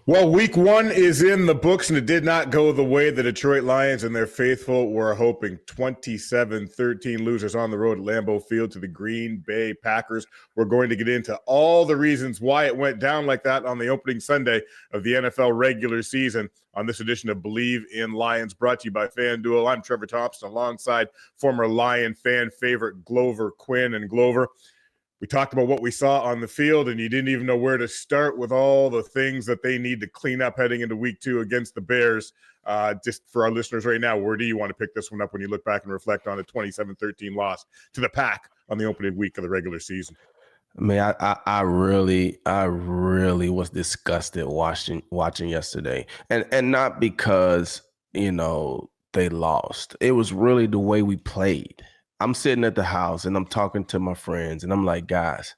Well, week one is in the books, and it did not go the way the Detroit Lions and their faithful were hoping. 27-13 losers on the road at Lambau Field to the Green Bay Packers. We're going to get into all the reasons why it went down like that on the opening Sunday of the NFL regular season on this edition of Believe in Lions, brought to you by FanDuel. I'm Trevor Thompson, alongside former Lion fan favorite Glover Quin. And Glover, we talked about what we saw on the field, and you didn't even know where to start with all the things that they need to clean up heading into week two against the Bears. Just for our listeners right now, where do you want to pick this one up when you look back and reflect on a 27-13 loss to the Pack on the opening week of the regular season? Man, I really was disgusted watching yesterday, and not because they lost. It was really the way we played. I'm sitting at the house and I'm talking to my friends and I'm like, guys,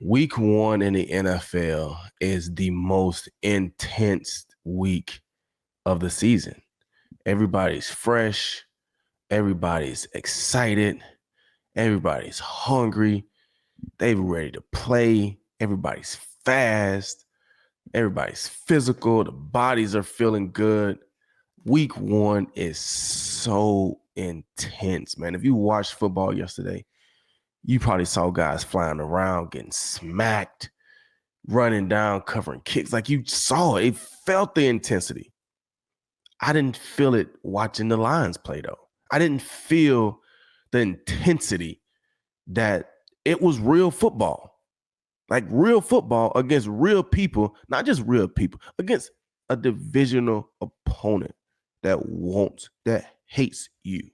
week one in the NFL is the most intense week of the season. Everybody's fresh. Everybody's excited. Everybody's hungry. They're ready to play. Everybody's fast. Everybody's physical. The bodies are feeling good. Week one is so intense, man. If you watched football yesterday, you probably saw guys flying around, getting smacked, running down, covering kicks. Like, you saw it. It felt the intensity. I didn't feel it watching the Lions play, though. I didn't feel the intensity that it was real football. Like real football against real people, not just real people, against a divisional opponent that hates you.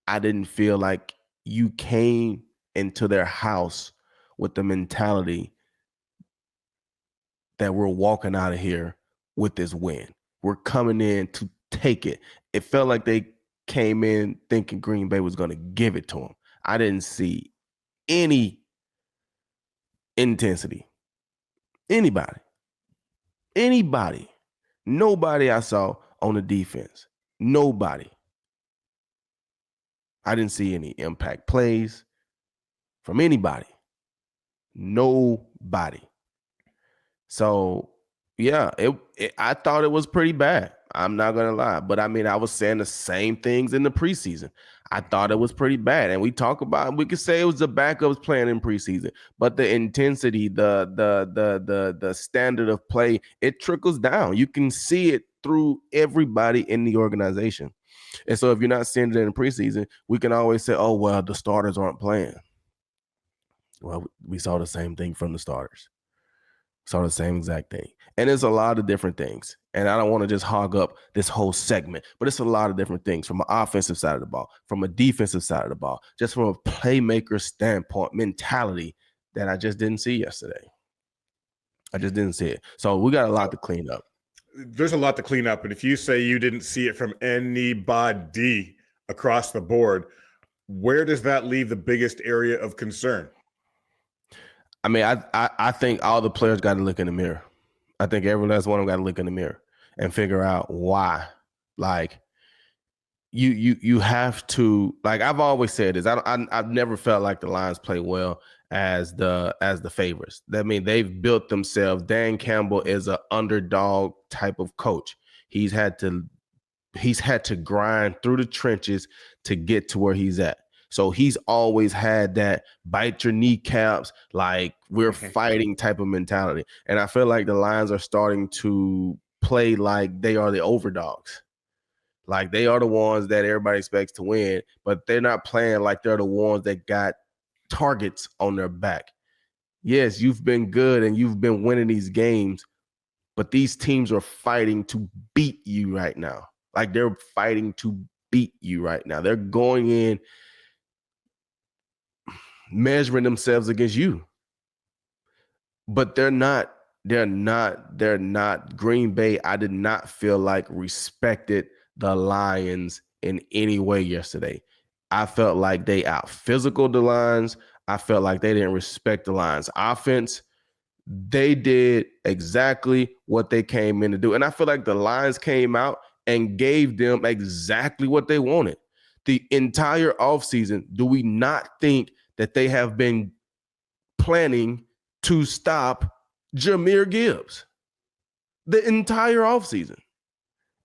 I didn't feel like you came into their house with the mentality that we're walking out of here with this win. We're coming in to take it. It felt like they came in thinking Green Bay was going to give it to them. I didn't see any intensity. Anybody. Nobody I saw on the defense. Nobody. I didn't see any impact plays from anybody. Nobody. So, yeah, I thought it was pretty bad. I'm not going to lie. But, I mean, I was saying the same things in the preseason. I thought it was pretty bad. And we could say it was the backups playing in preseason. But the intensity, the standard of play, it trickles down. You can see it through everybody in the organization. And so if you're not seeing it in the preseason, we can always say, oh, well, the starters aren't playing. Well, we saw the same thing from the starters. Saw the same exact thing. And it's a lot of different things. And I don't want to just hog up this whole segment, but it's a lot of different things from an offensive side of the ball, from a defensive side of the ball, just from a playmaker standpoint, mentality that I just didn't see yesterday. I just didn't see it. So we got a lot to clean up. There's a lot to clean up. And if you say you didn't see it from anybody across the board, where does that leave the biggest area of concern? I mean, I think all the players got to look in the mirror. I think every last one of them got to look in the mirror and figure out why. Like, you have to, like, I've always said this. I've never felt like the Lions play well as the favorites. I mean, they've built themselves. Dan Campbell is an underdog type of coach. He's had to grind through the trenches to get to where he's at. So he's always had that bite your kneecaps, like we're fighting type of mentality. And I feel like the Lions are starting to play like they are the overdogs. Like they are the ones that everybody expects to win, but they're not playing like they're the ones that got targets on their back. Yes, you've been good and you've been winning these games, but these teams are fighting to beat you right now. Like they're fighting to beat you right now. They're going in measuring themselves against you. But they're not Green Bay. I did not feel like respected the Lions in any way yesterday. I felt like they out physical the Lions. I felt like they didn't respect the Lions offense. They did exactly what they came in to do. And I feel like the Lions came out and gave them exactly what they wanted. The entire offseason, do we not think that they have been planning to stop Jahmyr Gibbs? the entire offseason.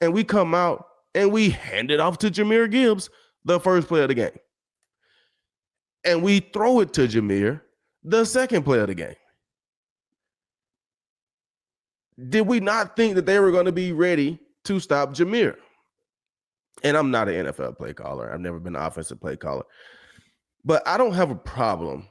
And we come out and we hand it off to Jahmyr Gibbs, the first play of the game. And we throw it to Jahmyr, the second play of the game. Did we not think that they were going to be ready to stop Jahmyr? And I'm not an NFL play caller. I've never been an offensive play caller. But I don't have a problem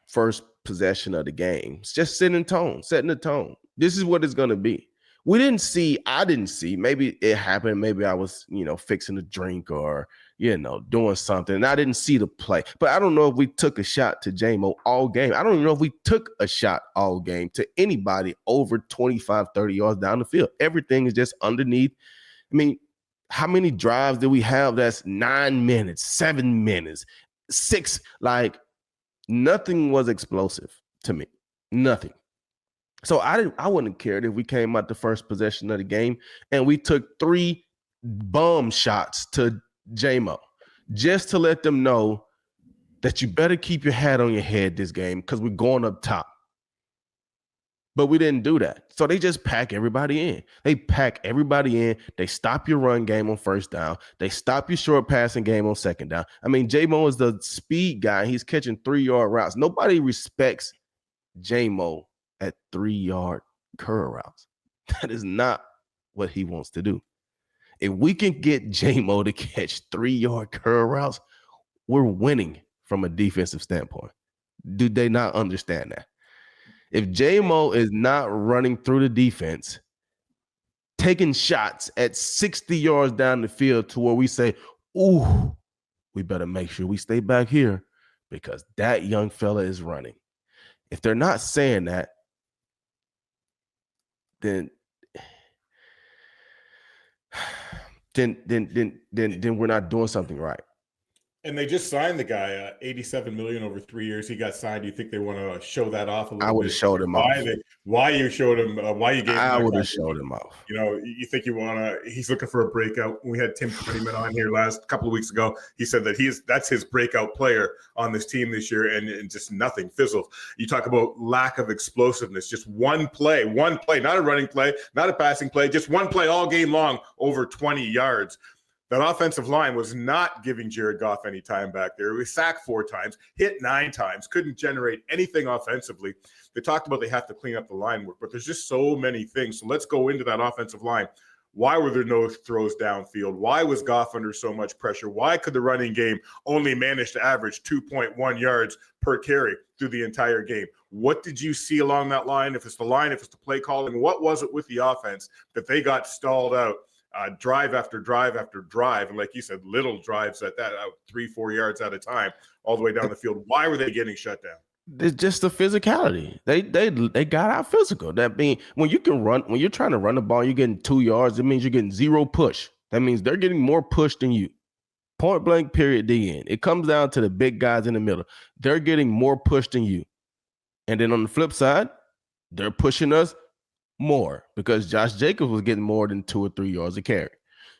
first possession of the game. It's just setting the tone. This is what it's going to be. I didn't see, maybe it happened. Maybe I was, fixing a drink or, doing something. And I didn't see the play. But I don't know if we took a shot to J-Mo all game. I don't even know if we took a shot all game to anybody over 25, 30 yards down the field. Everything is just underneath. I mean, how many drives do we have that's 9 minutes, 7 minutes, 6? Like, nothing was explosive to me. Nothing. So I wouldn't have cared if we came out the first possession of the game and we took 3 bomb shots to J-Mo just to let them know that you better keep your hat on your head this game because we're going up top. But we didn't do that. So they just pack everybody in. They stop your run game on first down. They stop your short passing game on second down. I mean, J-Mo is the speed guy. He's catching 3-yard routes. Nobody respects J-Mo at 3-yard curl routes. That is not what he wants to do. If we can get J-Mo to catch 3-yard curl routes, we're winning from a defensive standpoint. Do they not understand that? If J-Mo is not running through the defense, taking shots at 60 yards down the field to where we say, ooh, we better make sure we stay back here because that young fella is running. If they're not saying that, then we're not doing something right. And they just signed the guy, $87 million over 3 years. He got signed. Do you think they want to show that off a little bit? I would have showed him off. Why you showed him? Why you gave him? I would have showed him off. You think you want to? He's looking for a breakout. We had Tim Freeman on here couple of weeks ago. He said that that's his breakout player on this team this year, and just nothing fizzles. You talk about lack of explosiveness. Just one play, not a running play, not a passing play, just one play all game long, over 20 yards. That offensive line was not giving Jared Goff any time back there. He was sacked 4 times, hit 9 times, couldn't generate anything offensively. They talked about they have to clean up the line work, but there's just so many things. So let's go into that offensive line. Why were there no throws downfield? Why was Goff under so much pressure? Why could the running game only manage to average 2.1 yards per carry through the entire game? What did you see along that line? If it's the play calling, what was it with the offense that they got stalled out? Drive after drive after drive, and like you said, little drives at that, 3-4 yards at a time, all the way down the field. Why were they getting shut down? It's just the physicality. They got out physical. That means when you're trying to run the ball, you're getting 2 yards. It means you're getting 0 push. That means they're getting more push than you. Point blank, period, the end. It comes down to the big guys in the middle. They're getting more push than you. And then on the flip side, they're pushing us more because Josh Jacobs was getting more than 2 or 3 yards a carry.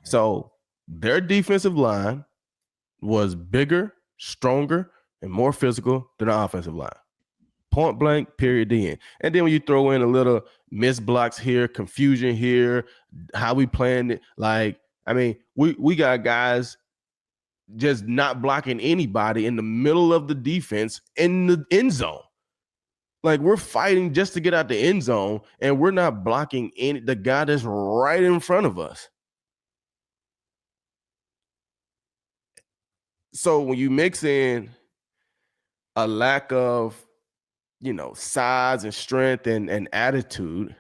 So their defensive line was bigger, stronger, and more physical than the offensive line. Point blank, period, the end. And then when you throw in a little missed blocks here, confusion here, how we planned it, we got guys just not blocking anybody in the middle of the defense in the end zone. Like, we're fighting just to get out the end zone, and we're not blocking the guy that's right in front of us. So when you mix in a lack of, size and strength and attitude,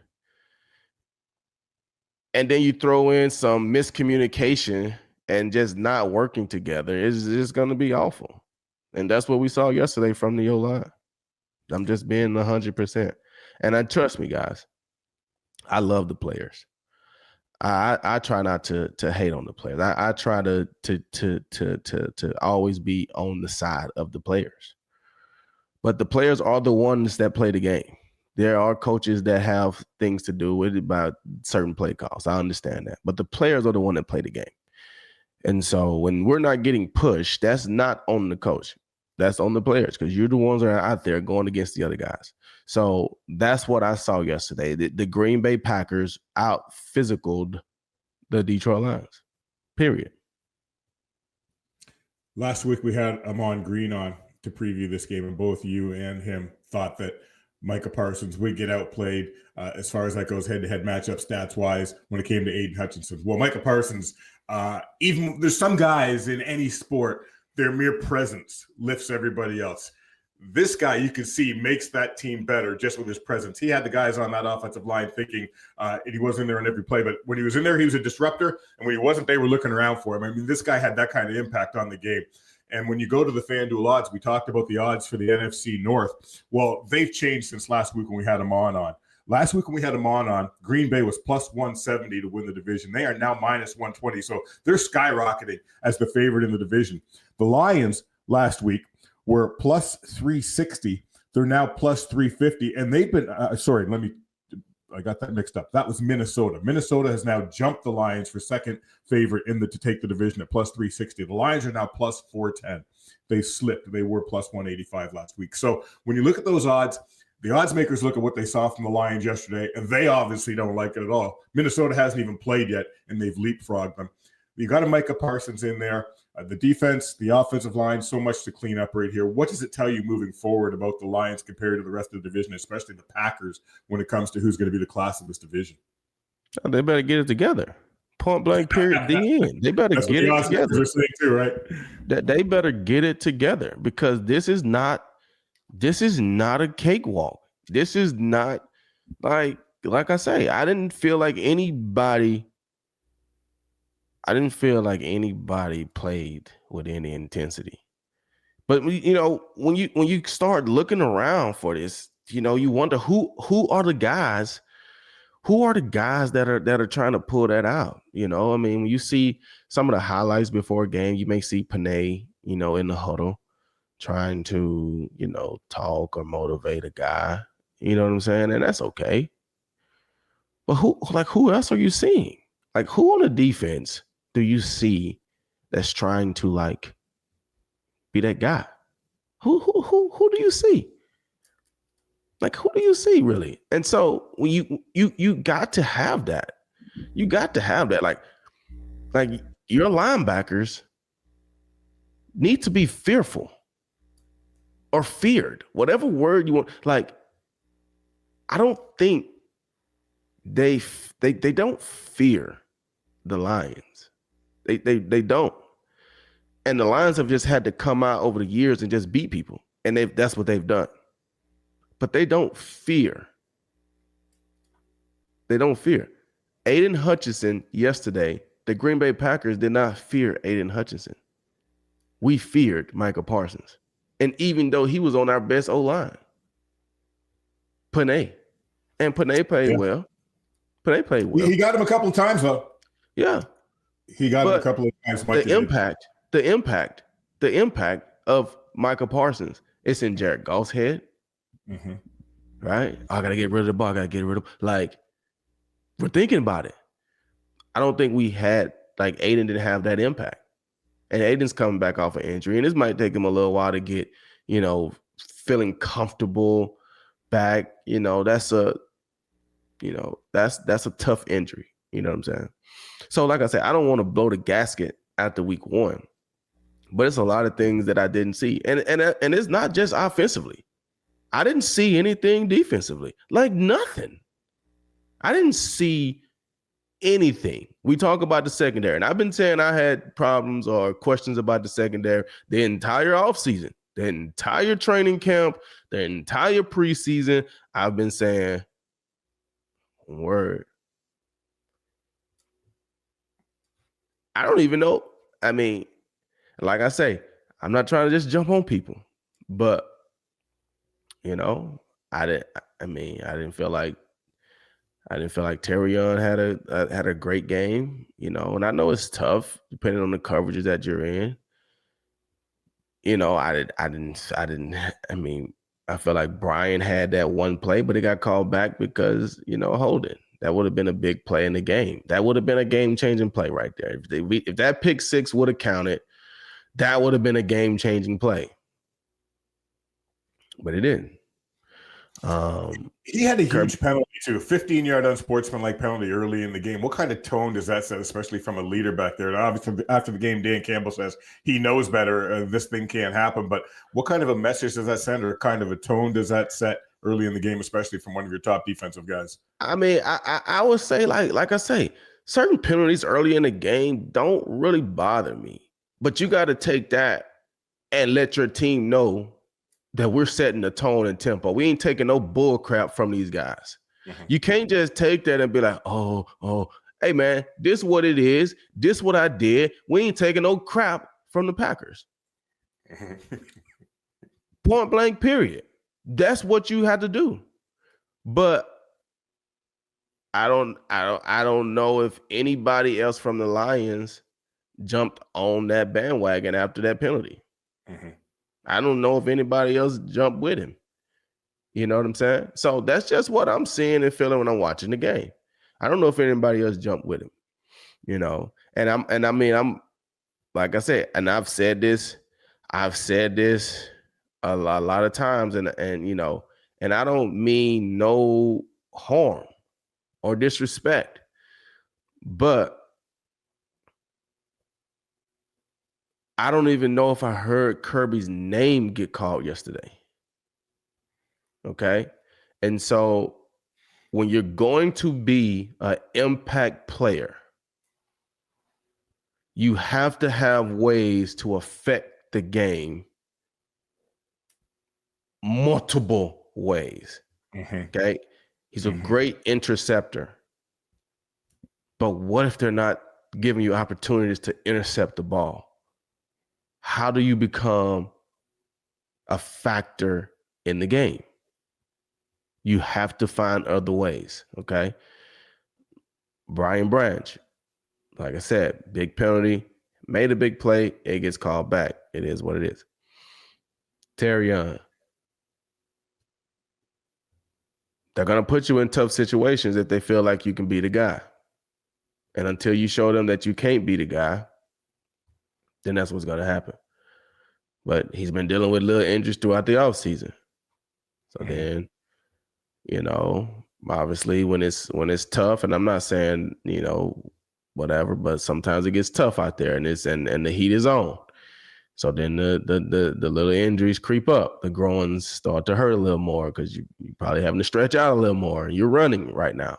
and then you throw in some miscommunication and just not working together, it's just going to be awful. And that's what we saw yesterday from the O-line. I'm just being 100%. And trust me, guys, I love the players. I try not to hate on the players. I try to always be on the side of the players. But the players are the ones that play the game. There are coaches that have things to do with it about certain play calls. I understand that. But the players are the one that play the game. And so when we're not getting pushed, that's not on the coach. That's on the players because you're the ones that are out there going against the other guys. So that's what I saw yesterday. The Green Bay Packers out physicaled the Detroit Lions, period. Last week we had Amon Green on to preview this game, and both you and him thought that Micah Parsons would get outplayed as far as that goes, head-to-head matchup stats-wise when it came to Aiden Hutchinson. Well, Micah Parsons, even there's some guys in any sport, their mere presence lifts everybody else. This guy, you can see, makes that team better just with his presence. He had the guys on that offensive line thinking he wasn't there in every play, but when he was in there, he was a disruptor, and when he wasn't, they were looking around for him. I mean, this guy had that kind of impact on the game. And when you go to the FanDuel odds, we talked about the odds for the NFC North. Well, they've changed since last week when we had Amon on. Last week when we had Amon on, Green Bay was plus 170 to win the division. They are now minus 120, so they're skyrocketing as the favorite in the division. The Lions last week were plus 360. They're now plus 350, and they've been I got that mixed up. That was Minnesota. Minnesota has now jumped the Lions for second favorite to take the division at plus 360. The Lions are now plus 410. They slipped. They were plus 185 last week. So when you look at those odds, the odds makers look at what they saw from the Lions yesterday, and they obviously don't like it at all. Minnesota hasn't even played yet, and they've leapfrogged them. You got a Micah Parsons in there. The defense, the offensive line, so much to clean up right here. What does it tell you moving forward about the Lions compared to the rest of the division, especially the Packers, when it comes to who's going to be the class of this division? Oh, they better get it together. Point blank, period, the end. They better get it together. Are saying too, right? That they better get it together because this is not a cakewalk. This is not like I say, I didn't feel like anybody played with any intensity. But when you start looking around for this, you wonder who are the guys that are trying to pull that out. I mean, when you see some of the highlights before a game, you may see Panay, in the huddle trying to, talk or motivate a guy. You know what I'm saying? And that's okay. But who else are you seeing? Like, who on the defense do you see that's trying to be that guy? Who do you see? Like, who do you see really? And so when you got to have that. You got to have that. Like your linebackers need to be fearful or feared, whatever word you want. Like, I don't think they don't fear the Lions. They don't. And the Lions have just had to come out over the years and just beat people. And that's what they've done. But they don't fear. They don't fear. Aiden Hutchinson yesterday, the Green Bay Packers did not fear Aiden Hutchinson. We feared Micah Parsons. And even though he was on our best O-line, Panay. And Panay played well. Panay played well. He got him a couple of times, though. Yeah. He got him a couple of times. The impact of Micah Parsons, it's in Jared Goff's head. Mm-hmm. Right? I got to get rid of the ball. I got to get rid of, we're thinking about it. I don't think we had, Aiden didn't have that impact. And Aiden's coming back off an injury, and this might take him a little while to get, feeling comfortable back. That's a tough injury. You know what I'm saying? So, like I said, I don't want to blow the gasket after week one, but it's a lot of things that I didn't see. And it's not just offensively. I didn't see anything defensively, nothing. I didn't see anything. We talk about the secondary, and I've been saying I had problems or questions about the secondary the entire offseason, the entire training camp, the entire preseason. I've been saying, word. I don't even know. I mean, like I say, I'm not trying to just jump on people, but I didn't feel like Terrion had a great game, and I know it's tough depending on the coverages that you're in. I feel like Brian had that one play, but it got called back because, holding. That would have been a big play in the game. That would have been a game-changing play right there. If that pick six would have counted, that would have been a game-changing play. but he didn't. He had a huge penalty too, 15-yard unsportsmanlike penalty early in the game. What kind of tone does that set, especially from a leader back there? And obviously, after the game, Dan Campbell says he knows better. This thing can't happen. But what kind of a message does that send, or kind of a tone does that set early in the game, especially from one of your top defensive guys? I mean, I would say, like I say, certain penalties early in the game don't really bother me. But you got to take that and let your team know that we're setting the tone and tempo. We ain't taking no bull crap from these guys. Mm-hmm. You can't just take that and be like, oh, hey, man, this is what it is. This is what I did. We ain't taking no crap from the Packers. Point blank, period. That's what you had to do. But I don't know if anybody else from the Lions jumped on that bandwagon after that penalty. Mm-hmm. I don't know if anybody else jumped with him. You know what I'm saying? So that's just what I'm seeing and feeling when I'm watching the game. I don't know if anybody else jumped with him. You know, and I'm like I said, and I've said this a lot of times, and you know, and I don't mean no harm or disrespect, but I don't even know if I heard Kirby's name get called yesterday. Okay. And so when you're going to be an impact player, you have to have ways to affect the game multiple ways. Mm-hmm. Okay. He's a great interceptor. But what if they're not giving you opportunities to intercept the ball? How do you become a factor in the game? You have to find other ways, okay? Brian Branch, like I said, big penalty, made a big play, it gets called back. It is what it is. Terry Young. They're going to put you in tough situations if they feel like you can be the guy. And until you show them that you can't be the guy, then that's what's going to happen. But he's been dealing with little injuries throughout the offseason. So then, you know, obviously when it's tough, and I'm not saying, you know, whatever, but sometimes it gets tough out there and the heat is on. So then the little injuries creep up. The groins start to hurt a little more because you're probably having to stretch out a little more. You're running right now.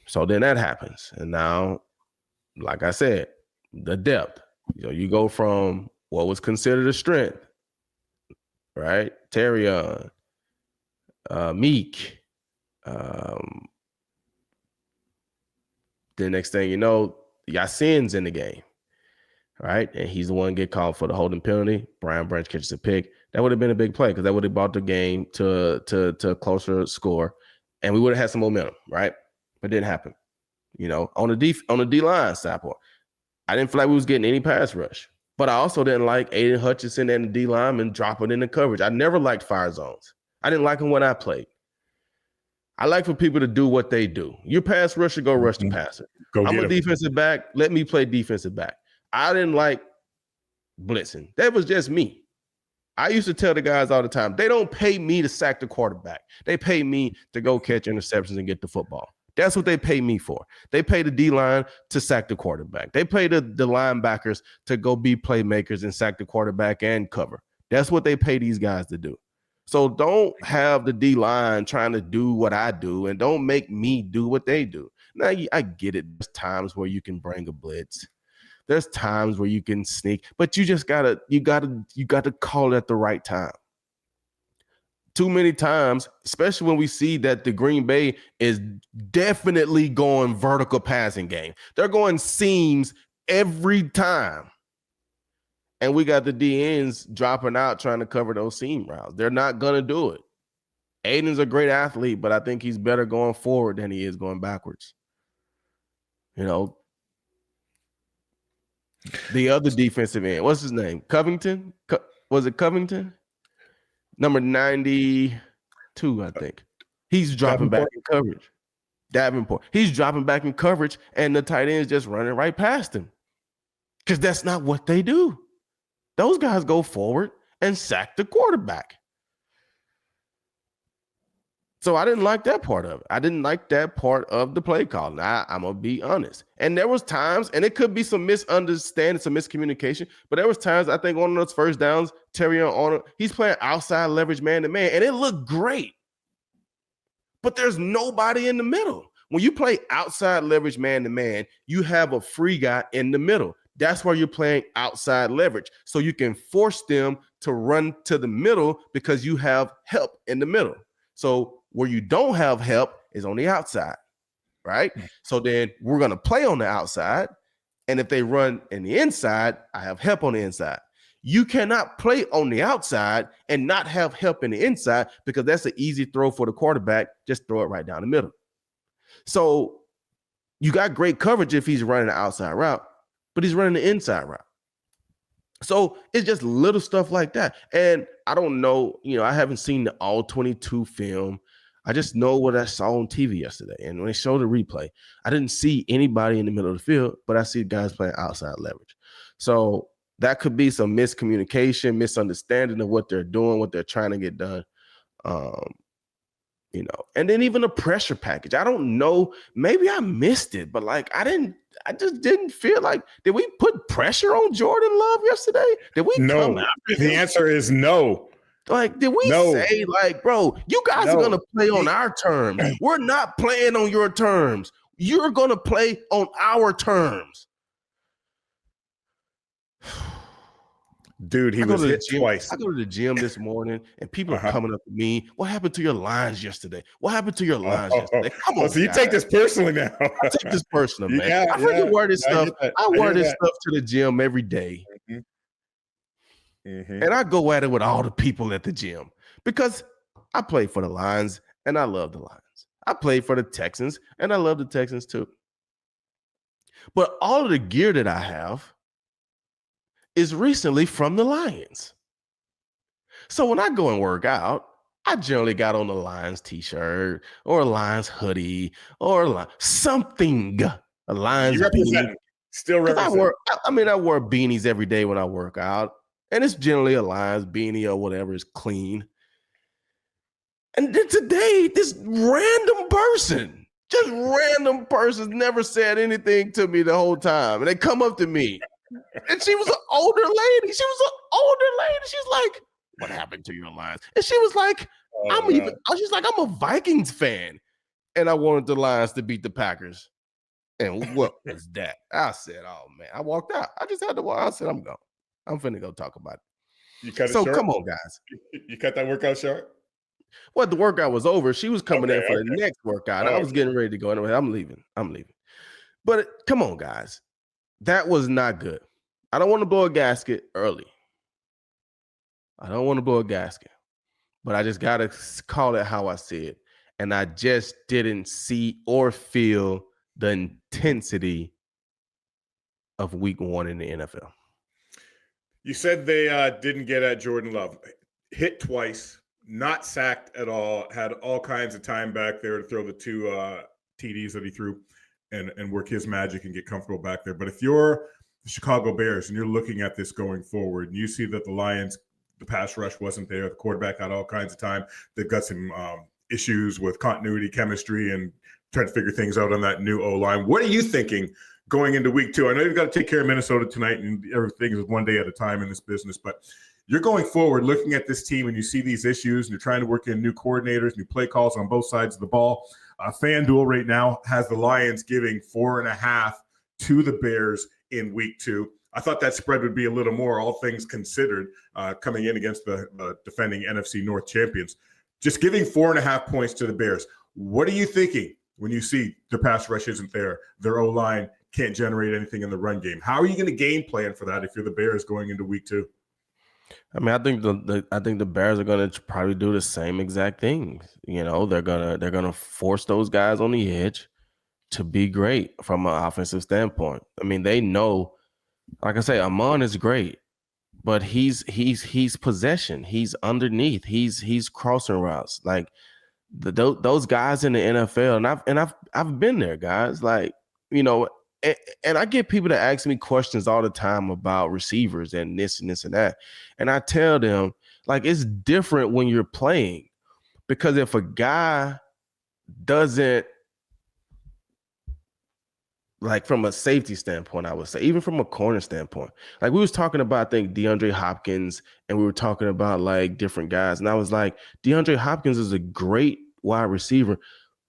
So then that happens. And now, like I said, the depth. You know, you go from what was considered a strength, right? Terry Young, Meek. The next thing you know, Yasin's in the game, right? And he's the one get called for the holding penalty. Brian Branch catches a pick. That would have been a big play because that would have brought the game to a closer score, and we would have had some momentum, right? But it didn't happen. You know, on the D-line side, I didn't feel like we was getting any pass rush. But I also didn't like Aiden Hutchinson and the D-lineman dropping in the coverage. I never liked fire zones. I didn't like them when I played. I like for people to do what they do. You pass rusher, go rush the passer. I'm a defensive back. Let me play defensive back. I didn't like blitzing. That was just me. I used to tell the guys all the time, they don't pay me to sack the quarterback. They pay me to go catch interceptions and get the football. That's what they pay me for. They pay the D-line to sack the quarterback. They pay the linebackers to go be playmakers and sack the quarterback and cover. That's what they pay these guys to do. So don't have the D-line trying to do what I do and don't make me do what they do. Now, I get it. There's times where you can bring a blitz. There's times where you can sneak, but you just gotta call it at the right time. Too many times, especially when we see that the Green Bay is definitely going vertical passing game. They're going seams every time. And we got the DNs dropping out trying to cover those seam routes. They're not going to do it. Aiden's a great athlete, but I think he's better going forward than he is going backwards. You know, the other defensive end, what's his name? Covington? Was it Covington? Number 92, I think. He's dropping back in coverage. Davenport. He's dropping back in coverage, and the tight end's just running right past him. Because that's not what they do. Those guys go forward and sack the quarterback. So I didn't like that part of it. I didn't like that part of the play call. I'm going to be honest. And there was times, and it could be some misunderstanding, some miscommunication, but there was times I think on those first downs, Terry on he's playing outside leverage man-to-man, and it looked great. But there's nobody in the middle. When you play outside leverage man-to-man, you have a free guy in the middle. That's why you're playing outside leverage. So you can force them to run to the middle because you have help in the middle. So where you don't have help is on the outside, right? So then we're going to play on the outside. And if they run in the inside, I have help on the inside. You cannot play on the outside and not have help in the inside because that's an easy throw for the quarterback. Just throw it right down the middle. So you got great coverage if he's running the outside route, but he's running the inside route. So it's just little stuff like that. And I don't know, I haven't seen the all 22 film. I just know what I saw on TV yesterday. And when they showed the replay, I didn't see anybody in the middle of the field, but I see guys playing outside leverage. So that could be some miscommunication, misunderstanding of what they're doing, what they're trying to get done. And then even a pressure package. I don't know. Maybe I missed it, but I just didn't feel like, did we put pressure on Jordan Love yesterday? Did we come out? The answer is no. Like, did we say, bro, you guys are going to play on our terms. We're not playing on your terms. You're going to play on our terms. Dude, he was hit twice. I go to the gym this morning, and people are coming up to me. What happened to your lines yesterday? What happened to your lines yesterday? Come on, so you take this personally now. I take this personal, man. I freaking wear this stuff. I wear this stuff to the gym every day. Mm-hmm. And I go at it with all the people at the gym because I play for the Lions, and I love the Lions. I play for the Texans, and I love the Texans too. But all of the gear that I have is recently from the Lions. So when I go and work out, I generally got on the Lions t-shirt or a Lions hoodie or something. A Lions beanie. Still represent. I wear beanies every day when I work out. And it's generally a Lions beanie or whatever is clean. And then today, this random person never said anything to me the whole time. And they come up to me. And she was an older lady. She's like, what happened to your Lions? And she was like, she's like, I'm a Vikings fan. And I wanted the Lions to beat the Packers. And what was that? I said, oh, man. I walked out. I just had to walk. I said, I'm gone. I'm finna go talk about it. You cut it short? Come on, guys. You cut that workout short? Well, the workout was over. She was coming in for the next workout. I was getting ready to go. Anyway, I'm leaving. But come on, guys. That was not good. I don't want to blow a gasket early. But I just got to call it how I see it. And I just didn't see or feel the intensity of week 1 in the NFL. You said they didn't get at Jordan Love. Hit twice, not sacked at all, had all kinds of time back there to throw the 2 TDs that he threw and work his magic and get comfortable back there. But if you're the Chicago Bears and you're looking at this going forward and you see that the Lions, the pass rush wasn't there, the quarterback had all kinds of time, they've got some issues with continuity, chemistry, and trying to figure things out on that new O-line. What are you thinking going into week 2? I know you've got to take care of Minnesota tonight and everything is one day at a time in this business, but you're going forward looking at this team and you see these issues and you're trying to work in new coordinators, new play calls on both sides of the ball. FanDuel right now has the Lions giving 4.5 to the Bears in week 2. I thought that spread would be a little more, all things considered, coming in against the defending NFC North champions. Just giving 4.5 points to the Bears. What are you thinking when you see the pass rush isn't there, their O-line can't generate anything in the run game? How are you going to game plan for that if you're the Bears going into week 2? I mean, I think the Bears are going to probably do the same exact thing. They're gonna force those guys on the edge to be great from an offensive standpoint. I mean, they know, like I say, Amon is great, but he's possession. He's underneath. He's crossing routes. Like those guys in the NFL, and I've been there, guys. Like, and I get people to ask me questions all the time about receivers and this and this and that. And I tell them, like, it's different when you're playing, because if a guy doesn't, like, from a safety standpoint, I would say, even from a corner standpoint, like we was talking about, I think, DeAndre Hopkins, and we were talking about like different guys. And I was like, DeAndre Hopkins is a great wide receiver,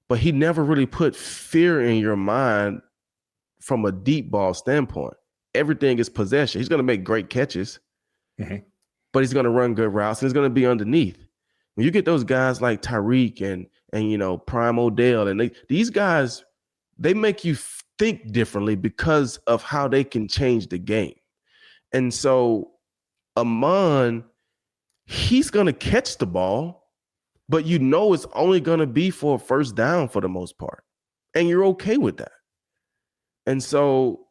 but he never really put fear in your mind from a deep ball standpoint. Everything is possession. He's going to make great catches, but he's going to run good routes, and he's going to be underneath. When you get those guys like Tyreek and Prime Odell, and these guys, they make you think differently because of how they can change the game. And so Amon, he's going to catch the ball, but it's only going to be for a first down for the most part. And you're okay with that. And so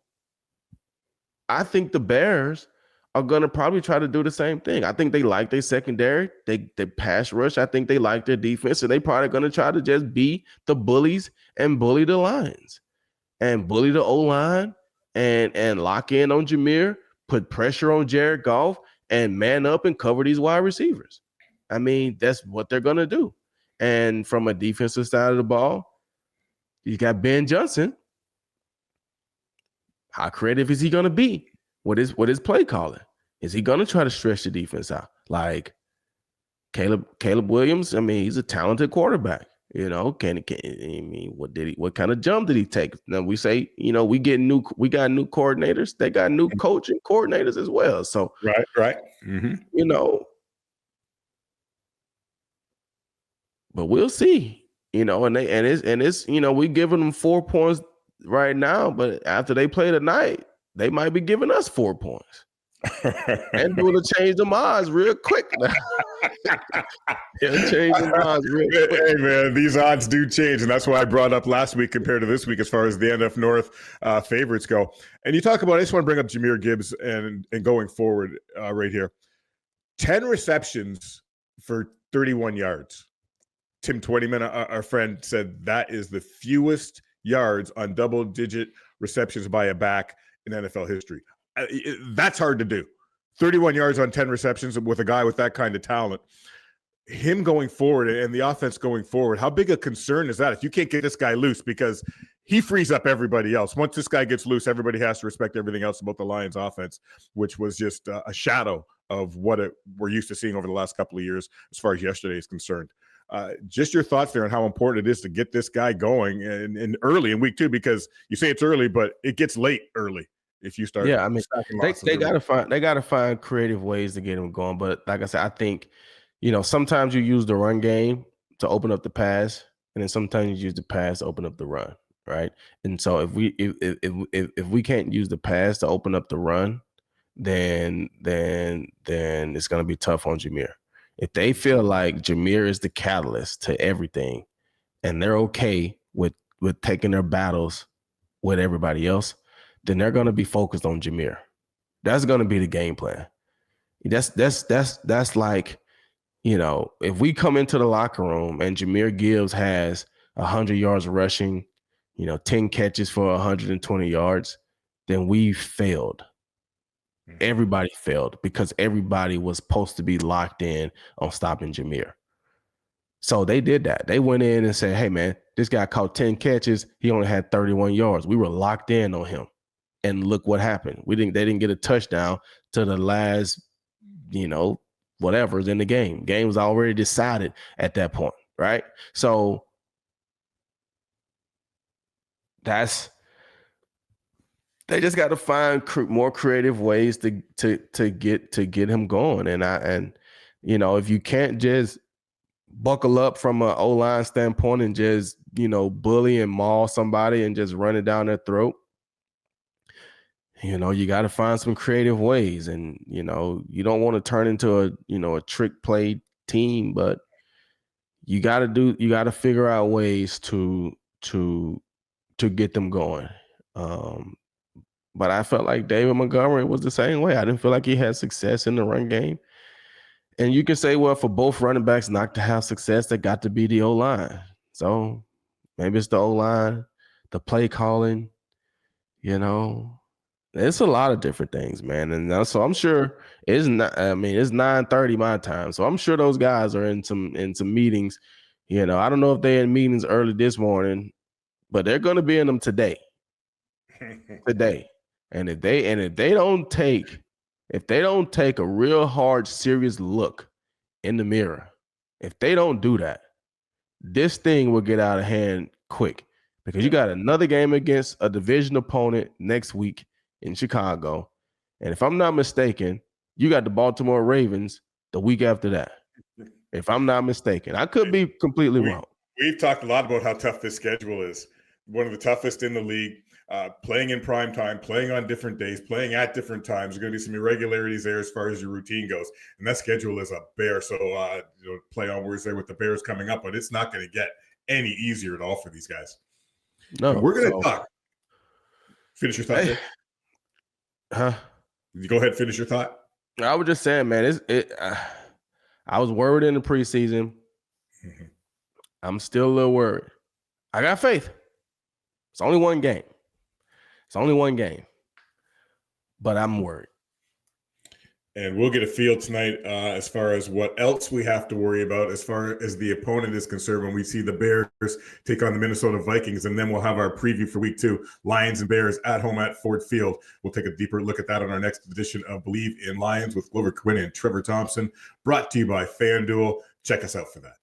I think the Bears are going to probably try to do the same thing. I think they like their secondary. They pass rush. I think they like their defense. And they probably going to try to just be the bullies and bully the Lions and bully the O-line and lock in on Jameer, put pressure on Jared Goff, and man up and cover these wide receivers. I mean, that's what they're going to do. And from a defensive side of the ball, you got Ben Johnson. How creative is he going to be with his play calling? Is he going to try to stretch the defense out? Like Caleb Williams, I mean, he's a talented quarterback. What kind of jump did he take? Now we say, we got new coordinators. They got new coaching coordinators as well. So right. But we'll see. We giving them 4 points right now, but after they play tonight, they might be giving us 4 points. And doing to change the odds real quick. Change the odds real quick. Hey man, these odds do change, and that's why I brought up last week compared to this week as far as the NF North favorites go. And you talk about, I just want to bring up Jahmyr Gibbs and going forward right here. 10 receptions for 31 yards. Tim Twentyman, our friend, said that is the fewest yards on double-digit receptions by a back in NFL history. That's hard to do. 31 yards on 10 receptions with a guy with that kind of talent. Him going forward and the offense going forward, how big a concern is that if you can't get this guy loose? Because he frees up everybody else. Once this guy gets loose, everybody has to respect everything else about the Lions offense, which was just a shadow of what we're used to seeing over the last couple of years as far as yesterday is concerned. Just your thoughts there on how important it is to get this guy going and early in week 2, because you say it's early, but it gets late early if you start. Yeah, I mean, they gotta find creative ways to get him going. But like I said, I think sometimes you use the run game to open up the pass, and then sometimes you use the pass to open up the run, right? And so if we can't use the pass to open up the run, then it's gonna be tough on Jahmyr. If they feel like Jahmyr is the catalyst to everything, and they're okay with taking their battles with everybody else, then they're going to be focused on Jahmyr. That's going to be the game plan. That's like, if we come into the locker room and Jahmyr Gibbs has 100 yards rushing, 10 catches for 120 yards, then we failed. Everybody failed because everybody was supposed to be locked in on stopping Jahmyr. So they did that. They went in and said, hey, man, this guy caught 10 catches. He only had 31 yards. We were locked in on him. And look what happened. They didn't get a touchdown to the last, whatever's in the game. Game was already decided at that point, right? So they just got to find more creative ways to get him going. And if you can't just buckle up from an O-line standpoint and just, bully and maul somebody and just run it down their throat, you got to find some creative ways. And, you don't want to turn into a trick play team, but you got to figure out ways to get them going. But I felt like David Montgomery was the same way. I didn't feel like he had success in the run game. And you can say, well, for both running backs not to have success, they got to be the O-line. So maybe it's the O-line, the play calling, You know, it's a lot of different things, man. And so I'm sure it's not. I mean, it's 9:30 my time, so I'm sure those guys are in some meetings. You know, I don't know if they're in meetings early this morning, but they're going to be in them today. Today, and if they don't take a real hard, serious look in the mirror, if they don't do that, this thing will get out of hand quick because you got another game against a division opponent next week in Chicago. And if I'm not mistaken, you got the Baltimore Ravens the week after that. If I'm not mistaken, I could be completely wrong. We've talked a lot about how tough this schedule is. One of the toughest in the league. Playing in prime time, playing on different days, playing at different times. There's going to be some irregularities there as far as your routine goes. And that schedule is a bear. So, play on words there with the Bears coming up, but it's not going to get any easier at all for these guys. No, and we're going to talk. Finish your thought there. Huh? You go ahead, finish your thought. I was just saying, man, I was worried in the preseason. Mm-hmm. I'm still a little worried. I got faith. It's only one game. But I'm worried. And we'll get a feel tonight as far as what else we have to worry about as far as the opponent is concerned when we see the Bears take on the Minnesota Vikings. And then we'll have our preview for week 2, Lions and Bears at home at Ford Field. We'll take a deeper look at that on our next edition of Believe in Lions with Quin and Trevor Thompson, brought to you by FanDuel. Check us out for that.